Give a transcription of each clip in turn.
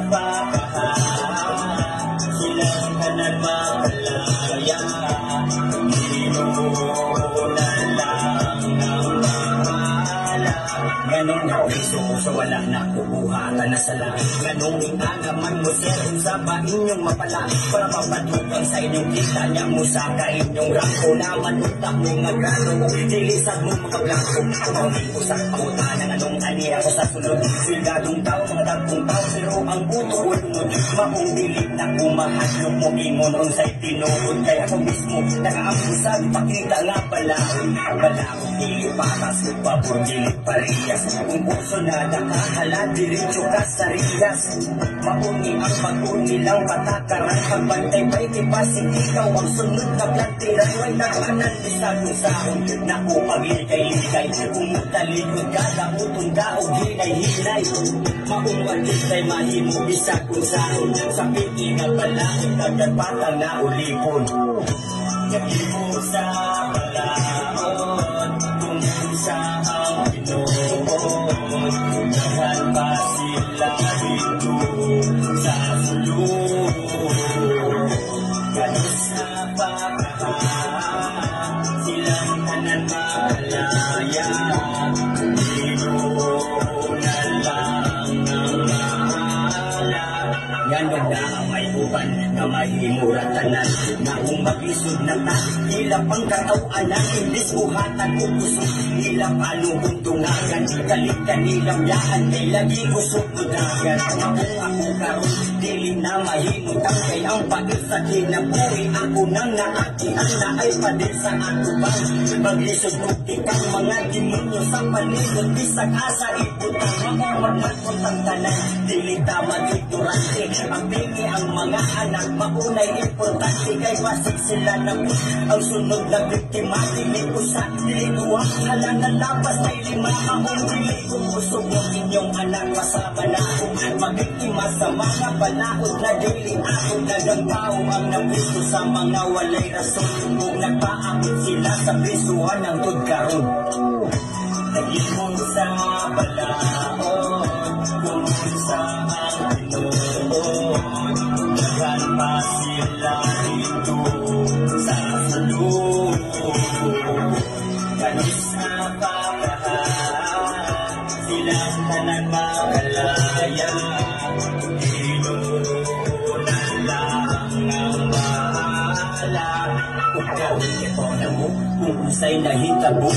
pagkahan, silang tanan makalaya, Ginoo na lang ang bahala. Ganong napiso sa wala na kukuhatan na sala, ganong ingagaman mo sir sa ba inyong mapala, para mapadukang sa inyong kita niya mo sa inyong rangko, naman utak mo magano, dilisag mo makablangko, pangin ko sa pauta ng anong ani ako sa sulod, sigadong tao mga dagkong tao, pero ang buto o lunod, maong dilit na kumahadlok mo ingon on sa'y tinuod, kaya ako mismo nakaampusan, pakita nga balaon, balaon dili patas, pabor dili parehas, kung puso na nakahala diretso ka sa riyas, mauni ang pag-uni lang patakaran, pagbantay-bay tipasig ikaw ang sunod na plantiran, way nakanan isag-usahon, naku pag-ligay-ligay, kumutalikod ka, dautong ka o hinay-hinay, maungwadid kay mahimo isag-usahon, sa piti na balaon, kagagpatang na ulipon, nagimo sa balaon, tungkol sa ang Pinoon, dahan pa sila dito sa sulod, ganos sa pagkahan, silang tanan makalaya, Ginoo na lang ang bahala. Ganong na ang may uban na mahimura tanan, na kung mag-isod na ta, hila pang katawanan, imbis buhatan o kusog, hila palubong tungagan, kalit kanilang yahan, kay lagi kusog tudagan, kung ako karon, dili na mahimutang, kay ang pagil sa kinabuhi, ako nang naatihan na ay padil sa atubang, pag-isod kuktikang mga demonyo sa palibot, bisag asa ibutang, mamamagman kong tantanan, dili tama ignorante, ang pili ang mga anak, maunay importante, kay wasig sila na po, ang sunod na biktima, dili ko sa dilikuwang, hala na lapas, may lima akong dili ko, usog ng inyong anak, masama na ako, mabiktima sa mga balaod na dili ako, nagangkaw ang napiso sa mga walay rason, kung nagpaakit sila sa prisuhan ng tudkaron, nagimong sa balaod, kung sa ang Pinoon, dahan pa sila dito sa sulod, ganos sa pagkahan, silang tanan makalaya, Ginoo na lang ang bahala. Ikaw, ito na mo, kung usay nahitabo,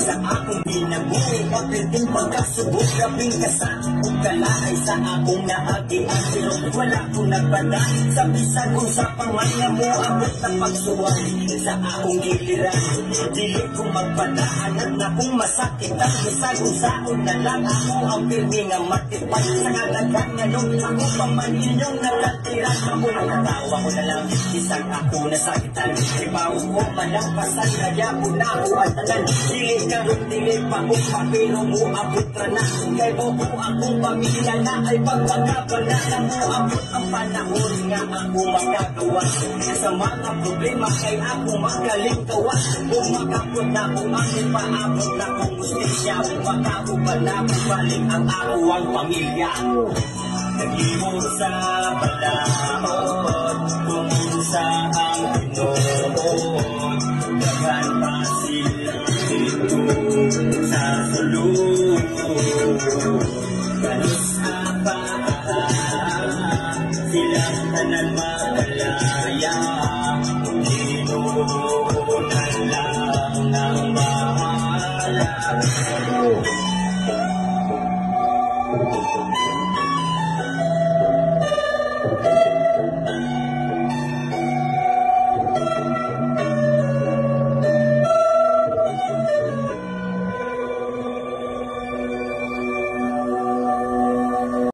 sa akong ginabuhi, papiting pagkasubok, grabing kasa, kung kalaay sa akong naagian, pero wala kong nagbada, sa bisag kung sa pamanya mo, abot na pagsuway, sa akong giliran, dili kong magpadaan, at na kung masakit, at bisag kung saon na lang, ako ang pirmi nga matipad, sa kagagan nga nung, ako paman inyong nakatiran, ako nakatawa ko na lang, isang ako nasakitan, ibaw ko malampasan, kaya po na ako at tanan, dili karong dili pa ko papiro mo abot ka na, kay buo akong pamilya na ay pagpagkabala na mo abot ang panahon nga ako magagawa, sa mga problema kay ako magaling gawa, kung makapot na ko ang ipaabot na kong mustisya, kung makakupan na kung balik ang ako ang pamilya, nagimo sa balaod, kung sa ang Pinoon, dahan pa sila dito sa sulod, ganos sa pagkahan, silang tanan makalaya, Ginoo na lang ang bahala.